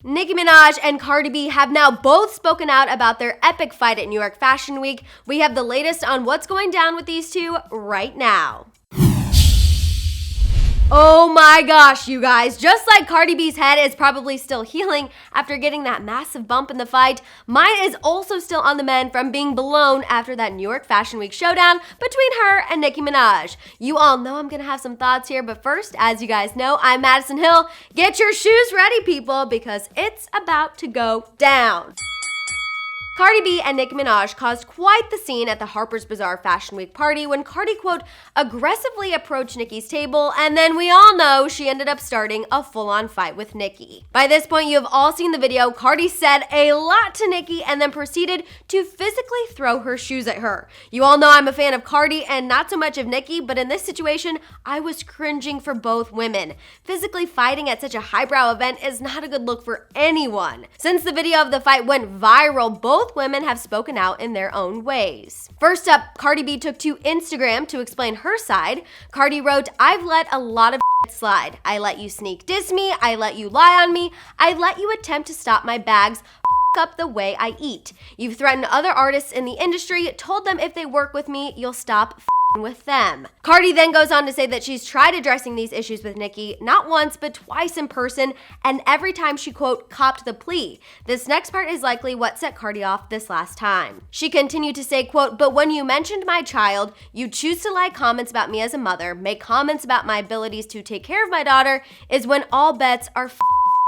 Nicki Minaj and Cardi B have now both spoken out about their epic fight at New York Fashion Week. We have the latest on what's going down with these two right now. Oh my gosh, you guys. Just like Cardi B's head is probably still healing after getting that massive bump in the fight, mine is also still on the mend from being blown after that New York Fashion Week showdown between her and Nicki Minaj. You all know I'm gonna have some thoughts here, but first, as you guys know, I'm Madison Hill. Get your shoes ready, people, because it's about to go down. Cardi B and Nicki Minaj caused quite the scene at the Harper's Bazaar Fashion Week party when Cardi, quote, aggressively approached Nicki's table, and then we all know she ended up starting a full-on fight with Nicki. By this point, you have all seen the video. Cardi said a lot to Nicki and then proceeded to physically throw her shoes at her. You all know I'm a fan of Cardi and not so much of Nicki, but in this situation, I was cringing for both women. Physically fighting at such a highbrow event is not a good look for anyone. Since the video of the fight went viral, both women have spoken out in their own ways. First up, Cardi B took to Instagram to explain her side. Cardi wrote, "I've let a lot of slide. I let you sneak diss me. I let you lie on me. I let you attempt to stop my bags up the way I eat. You've threatened other artists in the industry, told them if they work with me, you'll stop with them." Cardi then goes on to say that she's tried addressing these issues with Nicki, not once, but twice in person, and every time she, quote, copped the plea. This next part is likely what set Cardi off this last time. She continued to say, quote, "But when you mentioned my child, you choose to lie comments about me as a mother, make comments about my abilities to take care of my daughter, is when all bets are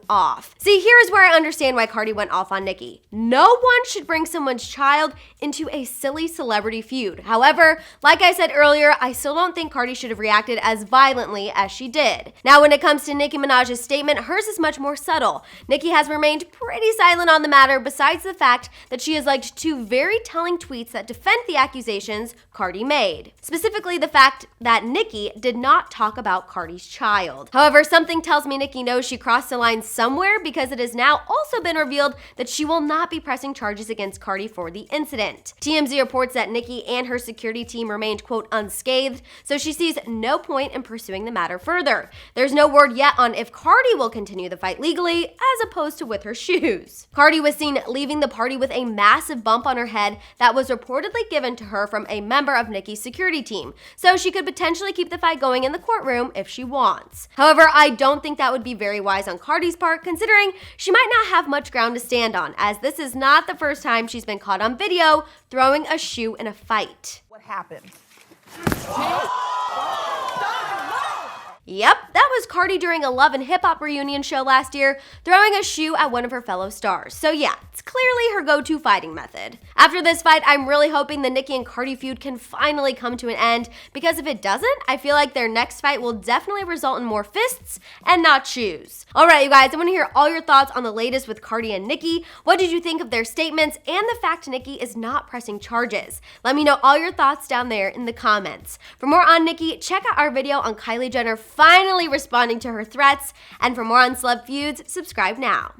off." See, here is where I understand why Cardi went off on Nicki. No one should bring someone's child into a silly celebrity feud. However, like I said earlier, I still don't think Cardi should have reacted as violently as she did. Now, when it comes to Nicki Minaj's statement, hers is much more subtle. Nicki has remained pretty silent on the matter, besides the fact that she has liked two very telling tweets that defend the accusations Cardi made. Specifically, the fact that Nicki did not talk about Cardi's child. However, something tells me Nicki knows she crossed the line somewhere, because it has now also been revealed that she will not be pressing charges against Cardi for the incident. TMZ reports that Nicki and her security team remained, quote, unscathed, so she sees no point in pursuing the matter further. There's no word yet on if Cardi will continue the fight legally, as opposed to with her shoes. Cardi was seen leaving the party with a massive bump on her head that was reportedly given to her from a member of Nicki's security team, so she could potentially keep the fight going in the courtroom if she wants. However, I don't think that would be very wise on Cardi's part, considering she might not have much ground to stand on, as this is not the first time she's been caught on video throwing a shoe in a fight. What happened? Yep, that was Cardi during a Love and Hip Hop reunion show last year, throwing a shoe at one of her fellow stars. So yeah, it's clearly her go-to fighting method. After this fight, I'm really hoping the Nicki and Cardi feud can finally come to an end, because if it doesn't, I feel like their next fight will definitely result in more fists and not shoes. Alright, you guys, I want to hear all your thoughts on the latest with Cardi and Nicki. What did you think of their statements and the fact Nicki is not pressing charges? Let me know all your thoughts down there in the comments. For more on Nicki, check out our video on Kylie Jenner finally responding to her threats, and for more on celeb feuds, subscribe now.